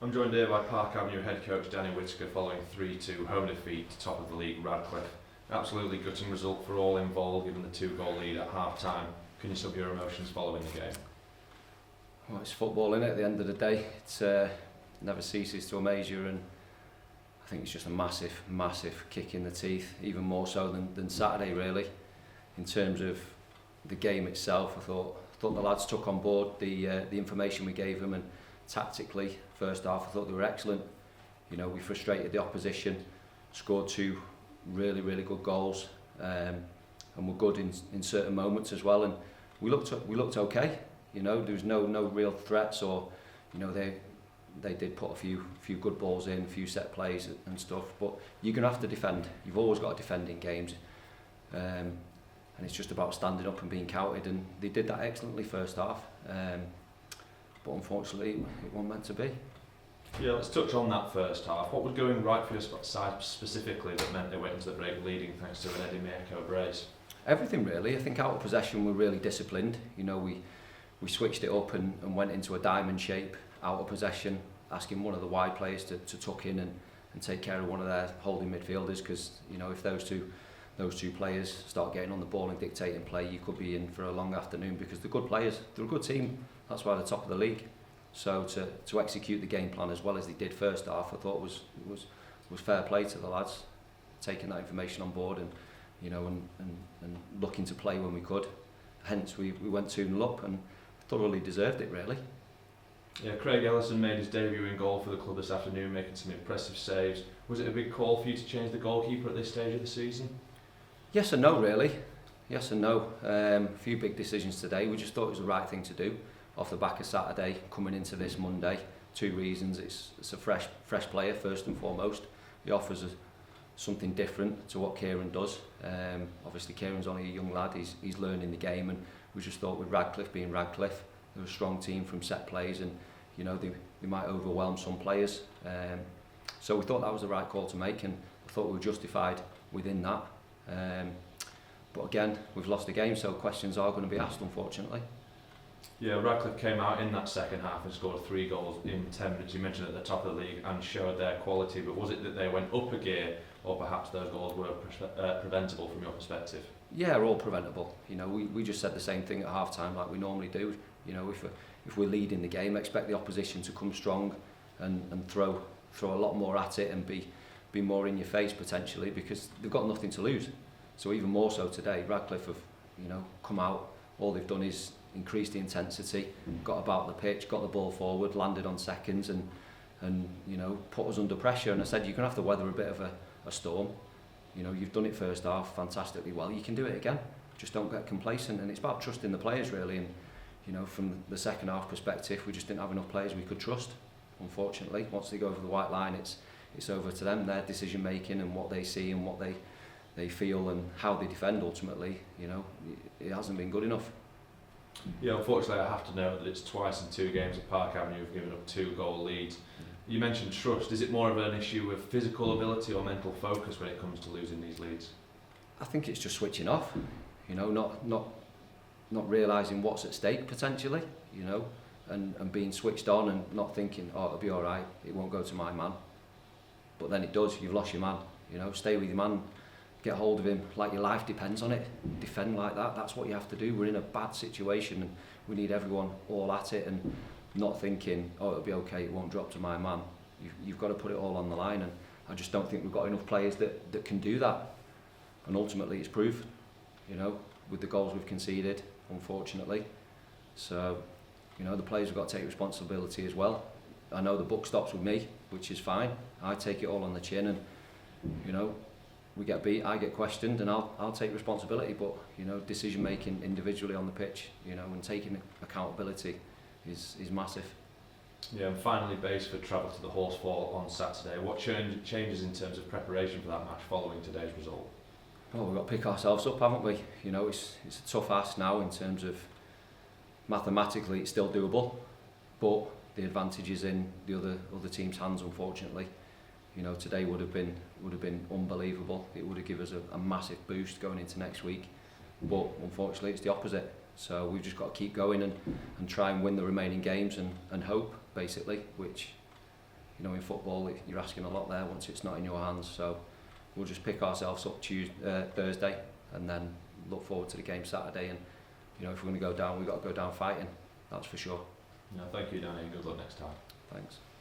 I'm joined here by Park Avenue head coach Danny Whitaker following 3-2 home defeat to top of the league Radcliffe. Absolutely gutting result for all involved given the 2-goal lead at half time. Can you sum up your emotions following the game? Well, it's football, innit? At the end of the day, it never ceases to amaze you, and I think it's just a massive kick in the teeth, even more so than Saturday really. In terms of the game itself, I thought the lads took on board the information we gave them, and tactically, first half, I thought they were excellent. You know, we frustrated the opposition, scored two really good goals, and were good in certain moments as well. And we looked okay. You know, there was no real threats, or you know they did put a few good balls in, a few set plays and stuff. But you're gonna have to defend. You've always got to defend in games, and it's just about standing up and being counted. And they did that excellently first half. But unfortunately, it wasn't meant to be. Yeah, let's touch on that first half. What was going right for your side specifically that meant they went into the break leading thanks to an Eddie Mirko brace? Everything really. I think out of possession we're really disciplined. You know, we switched it up and went into a diamond shape out of possession, asking one of the wide players to tuck in and take care of one of their holding midfielders, because you know if those two players start getting on the ball and dictating play, you could be in for a long afternoon, because they're good players, they're a good team. That's why they're top of the league. So to execute the game plan as well as they did first half, I thought was fair play to the lads, taking that information on board and you know and looking to play when we could. Hence we went 2-0 up and thoroughly deserved it really. Yeah, Craig Ellison made his debut in goal for the club this afternoon, making some impressive saves. Was it a big call for you to change the goalkeeper at this stage of the season? Yes and no really. Yes and no. A few big decisions today. We just thought it was the right thing to do off the back of Saturday coming into this Monday. Two reasons. It's a fresh player first and foremost. He offers us something different to what Kieran does. Obviously Kieran's only a young lad, he's learning the game, and we just thought with Radcliffe being Radcliffe, they're a strong team from set plays, and you know they might overwhelm some players. So we thought that was the right call to make, and I thought we were justified within that. But again, we've lost the game, so questions are going to be asked, unfortunately. Yeah, Radcliffe came out in that second half and scored 3 goals in 10 minutes. You mentioned at the top of the league and showed their quality, but was it that they went up a gear, or perhaps those goals were preventable from your perspective? Yeah, all preventable. You know, we just said the same thing at half time like we normally do. You know, if we're leading the game, expect the opposition to come strong and throw a lot more at it and be more in your face potentially, because they've got nothing to lose. So even more so today, Radcliffe have, you know, come out. All they've done is increase the intensity, got about the pitch, got the ball forward, landed on seconds, and you know put us under pressure. And I said you're gonna have to weather a bit of a storm. You know, you've done it first half fantastically well. You can do it again. Just don't get complacent. And it's about trusting the players really. And you know, from the second half perspective, we just didn't have enough players we could trust. Unfortunately, once they go over the white line, it's over to them, their decision making and what they see and what they feel and how they defend ultimately. You know, it hasn't been good enough. Yeah, unfortunately I have to note that it's twice in 2 games at Park Avenue we've given up 2-goal leads. You mentioned trust. Is it more of an issue with physical ability or mental focus when it comes to losing these leads? I think it's just switching off. You know, not realising what's at stake potentially. You know, and being switched on and not thinking, oh, it'll be all right. It won't go to my man. But then it does. You've lost your man. You know, stay with your man. Get hold of him like your life depends on it. Defend like that. That's what you have to do. We're in a bad situation and we need everyone all at it and not thinking, oh, it'll be okay, it won't drop to my man. You've got to put it all on the line, and I just don't think we've got enough players that can do that. And ultimately it's proof, you know, with the goals we've conceded, unfortunately. So, you know, the players have got to take responsibility as well. I know the buck stops with me, which is fine. I take it all on the chin, and, you know, we get beat, I get questioned, and I'll take responsibility. But you know, decision making individually on the pitch, you know, and taking accountability is massive. Yeah, and finally, Baseford travel to the Horsfall on Saturday. What changes in terms of preparation for that match following today's result? Well, we've got to pick ourselves up, haven't we? You know, it's a tough ask now in terms of mathematically it's still doable, but the advantage is in the other team's hands, unfortunately. You know, today would have been unbelievable. It would have given us a massive boost going into next week. But unfortunately, it's the opposite. So we've just got to keep going and try and win the remaining games and hope, basically, which you know, in football you're asking a lot there once it's not in your hands. So we'll just pick ourselves up Thursday, and then look forward to the game Saturday. And you know, if we're going to go down, we've got to go down fighting. That's for sure. No, thank you, Danny. Good luck next time. Thanks.